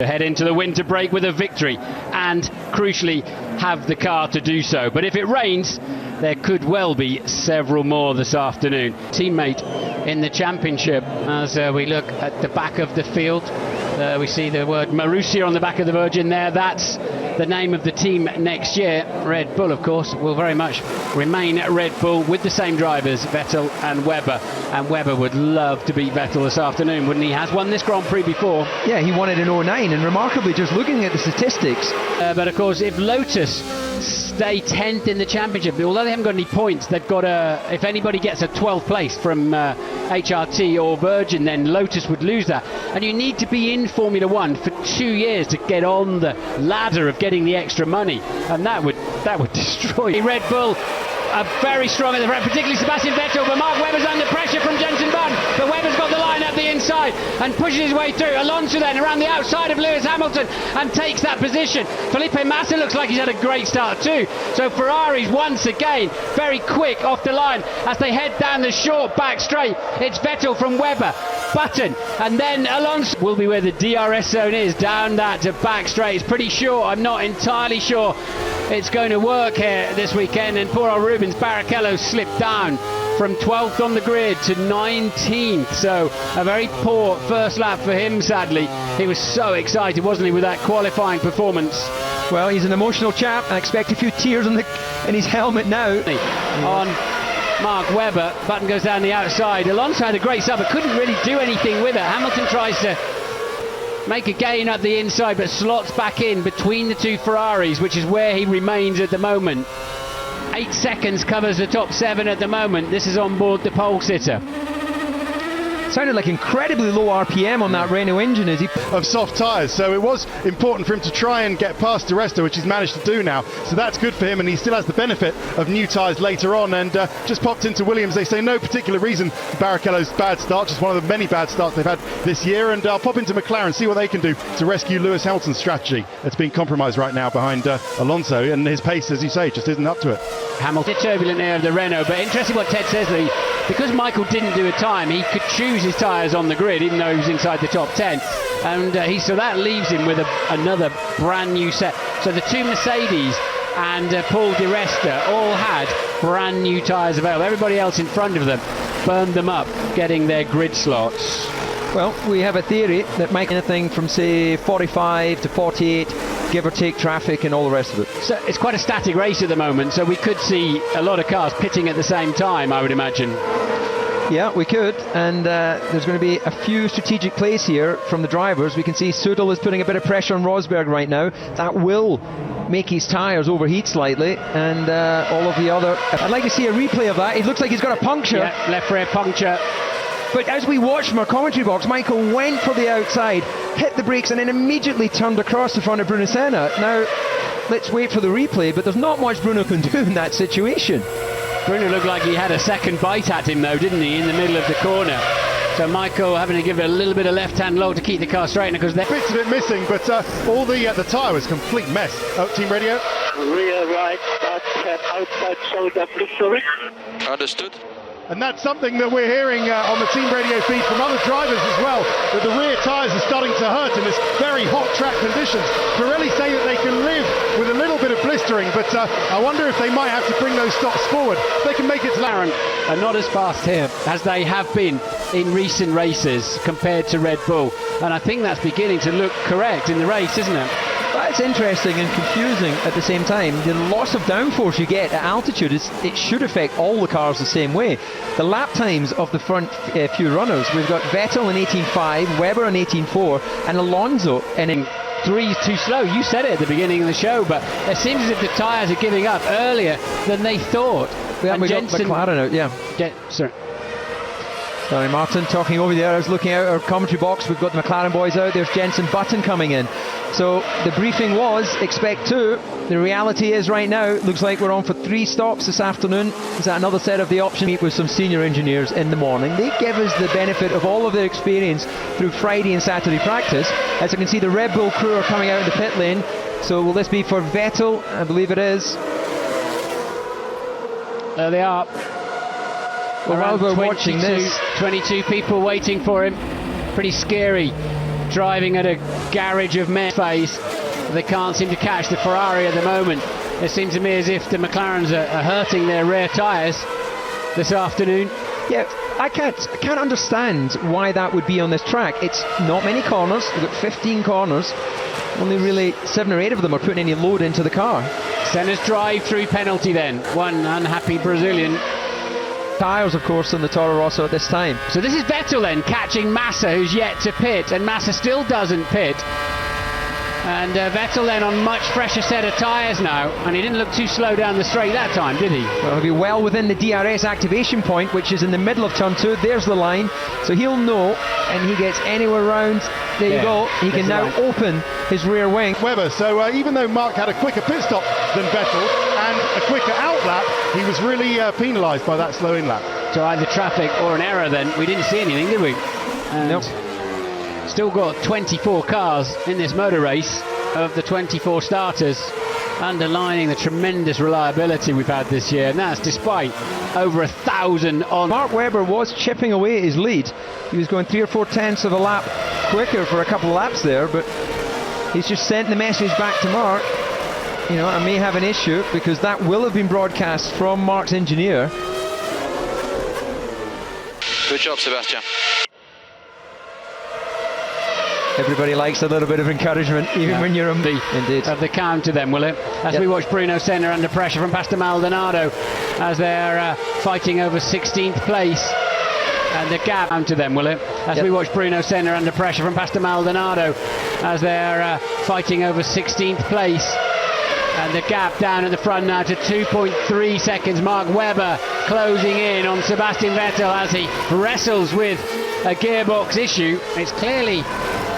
Head into the winter break with a victory and, crucially, have the car to do so. But if it rains, there could well be several more this afternoon. Teammate in the championship. As we look at the back of the field, we see the word Marussia on the back of the Virgin there. That's the name of the team next year. Red Bull, of course, will very much remain at Red Bull with the same drivers, Vettel and Webber. And Webber would love to beat Vettel this afternoon, wouldn't he? Has won this Grand Prix before. Yeah, he won it in 09, and remarkably, just looking at the statistics. But of course, if Lotus stay 10th in the championship, although they haven't got any points, they've got if anybody gets a 12th place from HRT or Virgin, then Lotus would lose that. And you need to be in Formula One for 2 years to get on the ladder of getting the extra money, and that would destroy Red Bull. Very strong at the front, particularly Sebastian Vettel, but Mark Webber's under pressure from Jenson Button, but Webber's got the line up the inside and pushes his way through. Alonso then around the outside of Lewis Hamilton and takes that position. Felipe Massa looks like he's had a great start too. So Ferrari's once again very quick off the line as they head down the short back straight. It's Vettel from Webber, Button, and then Alonso will be where the DRS zone is, down that to back straight. It's pretty short. I'm not entirely sure it's going to work here this weekend, and poor old Rubens Barrichello slipped down from 12th on the grid to 19th, so a very poor first lap for him, sadly. He was so excited, wasn't he, with that qualifying performance. Well, he's an emotional chap. I expect a few tears in his helmet now. On Mark Webber, Button goes down the outside. Alonso had a great start but couldn't really do anything with it. Hamilton tries to make a gain at the inside but slots back in between the two Ferraris, which is where he remains at the moment. 8 seconds covers the top 7 at the moment. This is on board the pole sitter. Sounded like incredibly low RPM on that Renault engine as he... Of soft tyres, so it was important for him to try and get past Di Resta, which he's managed to do now, so that's good for him, and he still has the benefit of new tyres later on. And just popped into Williams. They say no particular reason for Barrichello's bad start, just one of the many bad starts they've had this year. And I'll pop into McLaren, see what they can do to rescue Lewis Hamilton's strategy that's been compromised right now behind Alonso, and his pace, as you say, just isn't up to it. Hamilton turbulent air of the Renault, but interesting what Ted says, because Michael didn't do a time, he could choose his tyres on the grid even though he was inside the top 10, and so that leaves him with another brand new set. So the two Mercedes and Paul Di Resta all had brand new tyres available. Everybody else in front of them burned them up getting their grid slots. Well, we have a theory that might anything from, say, 45 to 48, give or take traffic and all the rest of it. So it's quite a static race at the moment, so we could see a lot of cars pitting at the same time, I would imagine. Yeah, we could, and there's going to be a few strategic plays here from the drivers. We can see Sudal is putting a bit of pressure on Rosberg right now. That will make his tyres overheat slightly, and all of the other... I'd like to see a replay of that. It looks like he's got a puncture. Yeah, left rear puncture. But as we watched from our commentary box, Michael went for the outside, hit the brakes, and then immediately turned across the front of Bruno Senna. Now, let's wait for the replay, but there's not much Bruno can do in that situation. Bruno looked like he had a second bite at him, though, didn't he, in the middle of the corner. So Michael having to give it a little bit of left-hand low to keep the car straight, because they're bits of it missing, but all the tyre was complete mess. Team radio. Rear right, start outside shoulder blistering. Understood. And that's something that we're hearing on the team radio feed from other drivers as well, that the rear tyres are starting to hurt in this very hot track conditions. Pirelli say that they can live with a little bit of blistering, but I wonder if they might have to bring those stops forward. They can make it to McLaren are not as fast here as they have been in recent races compared to Red Bull, and I think that's beginning to look correct in the race, isn't it? That's interesting and confusing at the same time. The loss of downforce you get at altitude, it should affect all the cars the same way. The lap times of the front few runners, we've got Vettel in 18.5, Webber in 18.4, and Alonso in 3 too slow. You said it at the beginning of the show, but it seems as if the tyres are giving up earlier than they thought. We got McLaren out, yeah. Sorry, Martin, talking over there. I was looking out our commentary box. We've got the McLaren boys out. There's Jenson Button coming in. So the briefing was expect 2. The reality is right now, it looks like we're on for 3 stops this afternoon. Is that another set of the option? Meet with some senior engineers in the morning. They give us the benefit of all of their experience through Friday and Saturday practice. As you can see, the Red Bull crew are coming out in the pit lane. So will this be for Vettel? I believe it is. There they are. Well, while we're watching this, 22 people waiting for him. Pretty scary driving at a garage of men's face. They can't seem to catch the Ferrari at the moment. It seems to me as if the McLarens are hurting their rear tyres this afternoon. Yeah, I can't understand why that would be on this track. It's not many corners. We've got 15 corners. Only really 7 or 8 of them are putting any load into the car. Senna's drive-through penalty then. One unhappy Brazilian. Tyres, of course, on the Toro Rosso at this time. So this is Vettel then catching Massa, who's yet to pit, and Massa still doesn't pit. And Vettel then on much fresher set of tyres now, and he didn't look too slow down the straight that time, did he? Well, he'll be well within the DRS activation point, which is in the middle of turn 2. There's the line, so he'll know, and he gets anywhere round. There you go. He can now open his rear wing. Webber, so even though Mark had a quicker pit stop than Vettel and a quicker out lap, he was really penalised by that slow in lap. So either traffic or an error then. We didn't see anything, did we? And nope. Still got 24 cars in this motor race of the 24 starters, underlining the tremendous reliability we've had this year, and that's despite over 1,000 on. Mark Webber was chipping away at his lead. He was going 3 or 4 tenths of a lap quicker for a couple of laps there, but he's just sent the message back to Mark. You know, I may have an issue, because that will have been broadcast from Mark's engineer. Good job, Sebastian. Everybody likes a little bit of encouragement, even when you're indeed. Of the counter then, will it? As we watch Bruno Senna under pressure from Pastor Maldonado as they're fighting over 16th place. And the gap counter them, will it? As we watch Bruno Senna under pressure from Pastor Maldonado as they're fighting over 16th place. And the gap down at the front now to 2.3 seconds. Mark Webber closing in on Sebastian Vettel as he wrestles with a gearbox issue. It's clearly...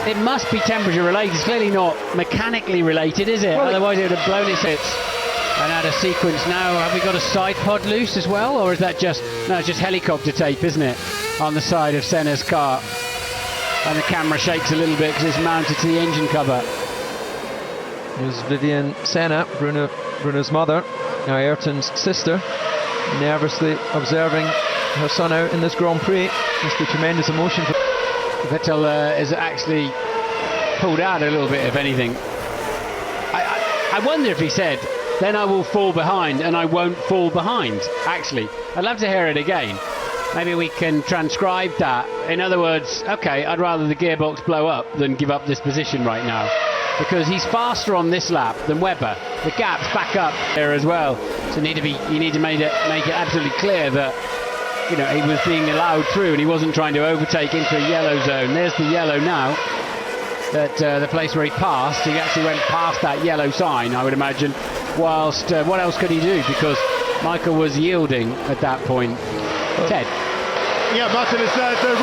It must be temperature related. It's clearly not mechanically related, is it? Well, otherwise it would have blown its hits and had a sequence. Now, have we got a side pod loose as well, or is that just... No, it's just helicopter tape, isn't it, on the side of Senna's car? And the camera shakes a little bit because it's mounted to the engine cover. There's Vivian Senna, Bruno's mother, now Ayrton's sister, nervously observing her son out in this Grand Prix. Just the tremendous emotion for... Vettel is actually pulled out a little bit, if anything. I wonder if he said, then I will fall behind and I won't fall behind. Actually, I'd love to hear it again. Maybe we can transcribe that. In other words, okay, I'd rather the gearbox blow up than give up this position right now, because he's faster on this lap than Webber. The gap's back up there as well. So you need to make it absolutely clear that, you know, he was being allowed through and he wasn't trying to overtake into a yellow zone. There's the yellow now. That the place where he passed, he actually went past that yellow sign, I would imagine. Whilst what else could he do? Because Michael was yielding at that point. Ted. Yeah, Martin, the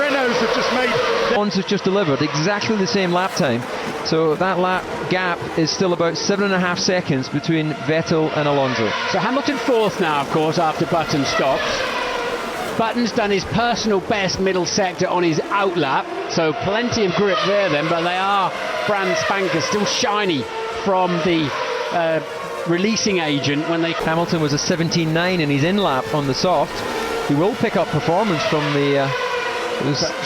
Renaults have just made... Ons has just delivered exactly the same lap time. So that lap gap is still about 7.5 seconds between Vettel and Alonso. So Hamilton fourth now, of course, after Button stops. Button's done his personal best middle sector on his outlap, so plenty of grip there then, but they are brand spankers, still shiny from the releasing agent when they... Hamilton was a 17.9 in his in-lap on the soft. He will pick up performance from the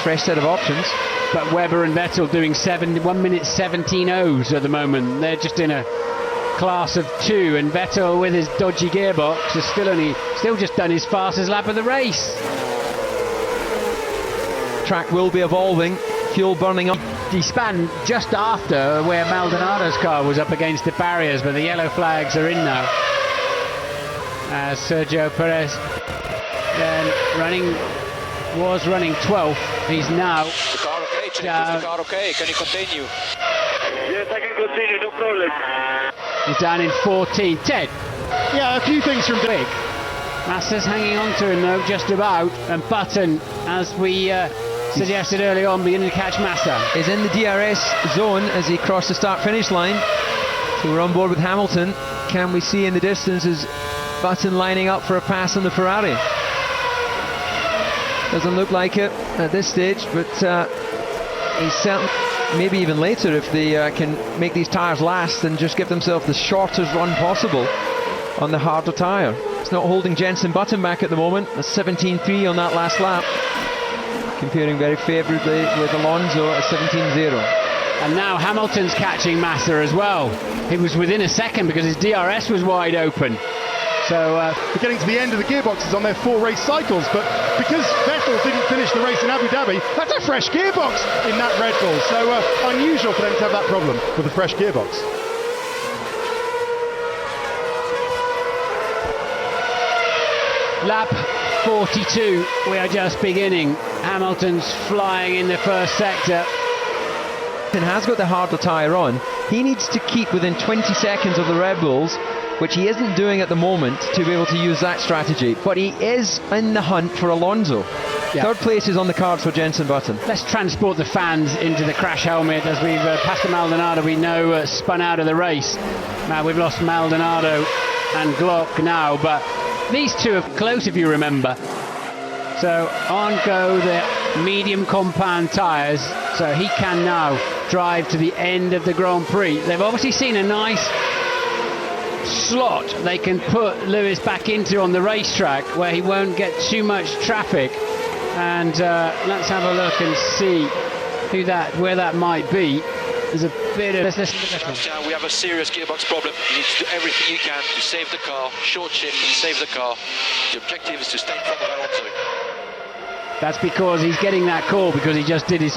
fresh set of options. But Webber and Vettel doing 1 minute 17.0s at the moment. They're just in a class of 2, and Vettel with his dodgy gearbox has still just done his fastest lap of the race. Track will be evolving, fuel burning up. He span just after where Maldonado's car was up against the barriers, but the yellow flags are in now. As Sergio Perez then was running 12th. He's now The car okay, Jack? down. Is the car okay? Can you continue? Yes, I can continue, no problem. He's down in 14th. Ted. Yeah, a few things from... Big. Massa's hanging on to him though, just about, and Button, as we suggested early on, beginning to catch Massa. Is in the DRS zone as he crossed the start-finish line. So we're on board with Hamilton. Can we see in the distance is Button lining up for a pass on the Ferrari? Doesn't look like it at this stage, but he's certainly, maybe even later, if they can make these tyres last and just give themselves the shortest run possible on the harder tyre. It's not holding Jenson Button back at the moment. A 17.3 on that last lap, comparing very favourably with Alonso at 17.0. And now Hamilton's catching Massa as well. He was within a second because his DRS was wide open. So we're getting to the end of the gearboxes on their 4 race cycles, but because Vettel didn't finish the race in Abu Dhabi, that's a fresh gearbox in that Red Bull. So unusual for them to have that problem with a fresh gearbox. Lap 42, we are just beginning. Hamilton's flying in the first sector. And has got the harder tyre on. He needs to keep within 20 seconds of the Red Bulls, which he isn't doing at the moment, to be able to use that strategy. But he is in the hunt for Alonso. Yeah. Third place is on the cards for Jenson Button. Let's transport the fans into the crash helmet as we've Pastor Maldonado, we know, spun out of the race. Now we've lost Maldonado and Glock now, but these two are close, if you remember. So on go the medium compound tyres, so he can now drive to the end of the Grand Prix. They've obviously seen a nice slot they can put Lewis back into on the racetrack where he won't get too much traffic. And let's have a look and see where that might be. There's a bit of... Sebastian, we have a serious gearbox problem. You need to do everything you can to save the car, short shift and save the car. The objective is to stay in front of Alonso. That's because he's getting that call because he just did his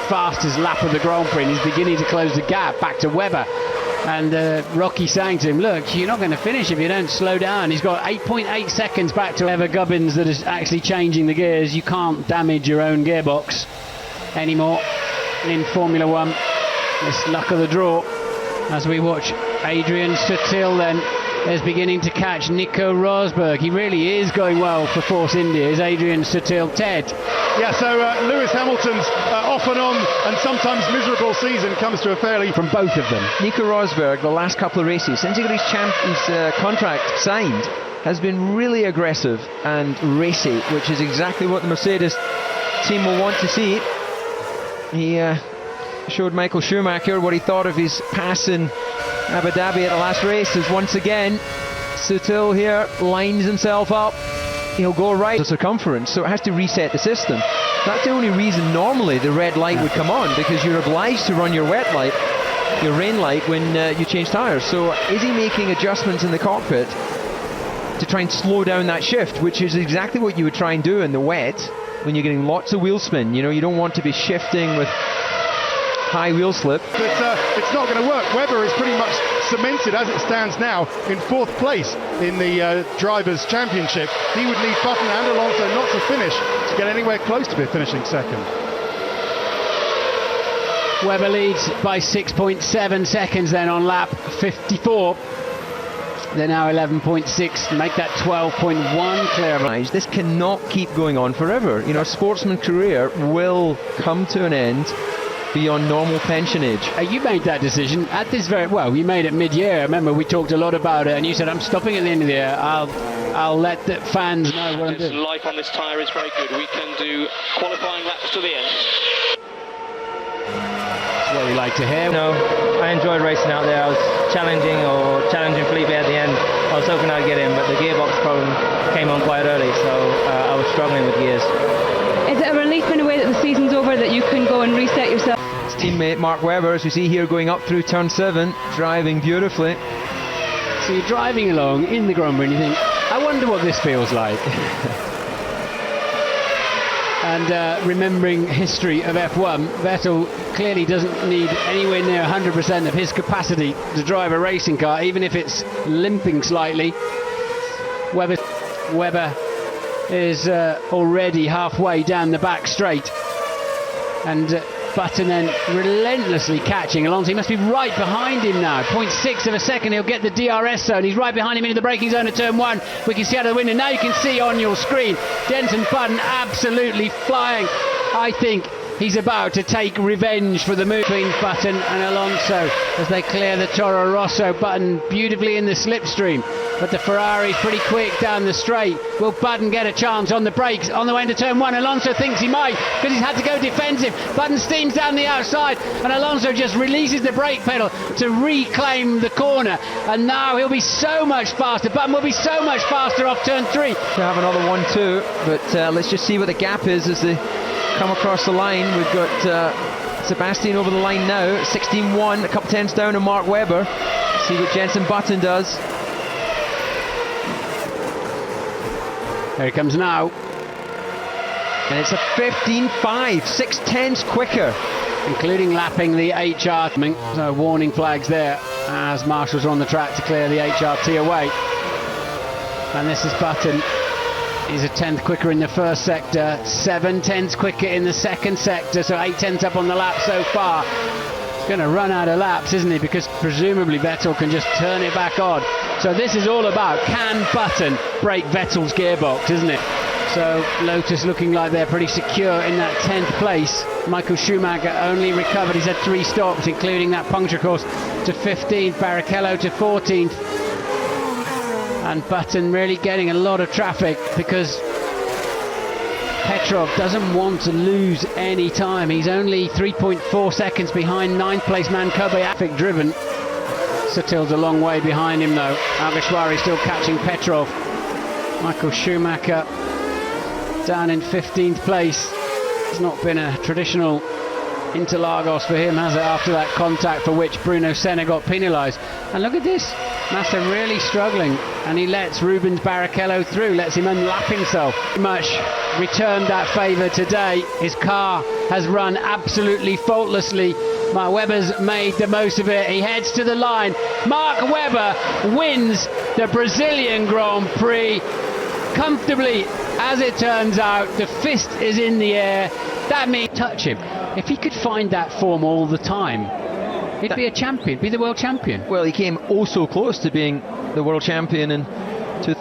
fastest lap of the Grand Prix and he's beginning to close the gap back to Webber. And Rocky saying to him, look, you're not going to finish if you don't slow down. He's got 8.8 seconds back to Webber Gubbins that is actually changing the gears. You can't damage your own gearbox anymore in Formula One. It's luck of the draw as we watch Adrian Sutil then is beginning to catch Nico Rosberg. He really is going well for Force India. Is Adrian Sutil. Ted? Yeah, so Lewis Hamilton's off and on and sometimes miserable season comes to a fairly... From both of them. Nico Rosberg, the last couple of races, since he got his contract signed, has been really aggressive and racy, which is exactly what the Mercedes team will want to see. He showed Michael Schumacher what he thought of his pass in Abu Dhabi at the last race. As once again, Sutil here lines himself up. He'll go right the circumference, so it has to reset the system. That's the only reason normally the red light would come on, because you're obliged to run your wet light, your rain light, when you change tyres. So is he making adjustments in the cockpit to try and slow down that shift, which is exactly what you would try and do in the wet when you're getting lots of wheel spin? You know, you don't want to be shifting with high wheel slip. But it's not going to work. Webber is pretty much cemented as it stands now in 4th place in the Drivers' Championship. He would need Button and Alonso not to finish to get anywhere close to be finishing second. Webber leads by 6.7 seconds then on lap 54. They're now 11.6, make that 12.1 clear. This cannot keep going on forever. You know, a sportsman's career will come to an end beyond normal pension age. You made that decision at this you made it mid-year. I remember we talked a lot about it and you said, I'm stopping at the end of the year. I'll let the fans know what I'm doing. Life on this tyre is very good. We can do qualifying laps to the end. That's what we like to hear. No, I enjoyed racing out there. I was challenging Felipe at the end. I was hoping I'd get him, but the gearbox problem came on quite early, so I was struggling with gears. Is it a relief in a way that the season's over, that you can go and reset yourself? His teammate Mark Webber, as we see here, going up through turn 7, driving beautifully. So you're driving along in the Grand Prix and you think, I wonder what this feels like. And remembering history of F1, Vettel clearly doesn't need anywhere near 100% of his capacity to drive a racing car, even if it's limping slightly. Webber is already halfway down the back straight, and Button then relentlessly catching Alonso. He must be right behind him now. 0.6 of a second, he'll get the DRS zone. He's right behind him into the braking zone at turn 1. We can see out of the window. Now you can see on your screen Jenson Button absolutely flying. I think he's about to take revenge for the move between Button and Alonso as they clear the Toro Rosso. Button beautifully in the slipstream, but the Ferrari's pretty quick down the straight. Will Button get a chance on the brakes on the way into turn 1? Alonso thinks he might because he's had to go defensive. Button steams down the outside and Alonso just releases the brake pedal to reclaim the corner, and now he'll be so much faster. Button will be so much faster off turn 3. To have another 1-2, but let's just see what the gap is as they come across the line. We've got Sebastian over the line now, 16-1, a couple tenths down on Mark Webber. See what Jenson Button does. Here he comes now. And it's a 15.5, 6 tenths quicker. Including lapping the HRT. So warning flags there as marshals are on the track to clear the HRT away. And this is Button. He's a tenth quicker in the first sector, 7 tenths quicker in the second sector, so 8 tenths up on the lap so far. He's going to run out of laps, isn't he? Because presumably Vettel can just turn it back on. So this is all about, can Button break Vettel's gearbox, isn't it? So Lotus looking like they're pretty secure in that 10th place. Michael Schumacher only recovered, he's had 3 stops, including that puncture course, to 15th, Barrichello to 14th. And Button really getting a lot of traffic because Petrov doesn't want to lose any time. He's only 3.4 seconds behind 9th place man Kobe Afik driven. Sutil's a long way behind him though. Alguersuari still catching Petrov. Michael Schumacher down in 15th place. It's not been a traditional Interlagos for him, has it, after that contact for which Bruno Senna got penalised. And look at this, Massa really struggling, and he lets Rubens Barrichello through, lets him unlap himself. Much returned that favour today. His car has run absolutely faultlessly. Mark Webber's made the most of it. He heads to the line. Mark Webber wins the Brazilian Grand Prix comfortably, as it turns out. The fist is in the air. That means touch him. If he could find that form all the time, he'd be a champion, be the world champion. Well, he came oh so close to being the world champion in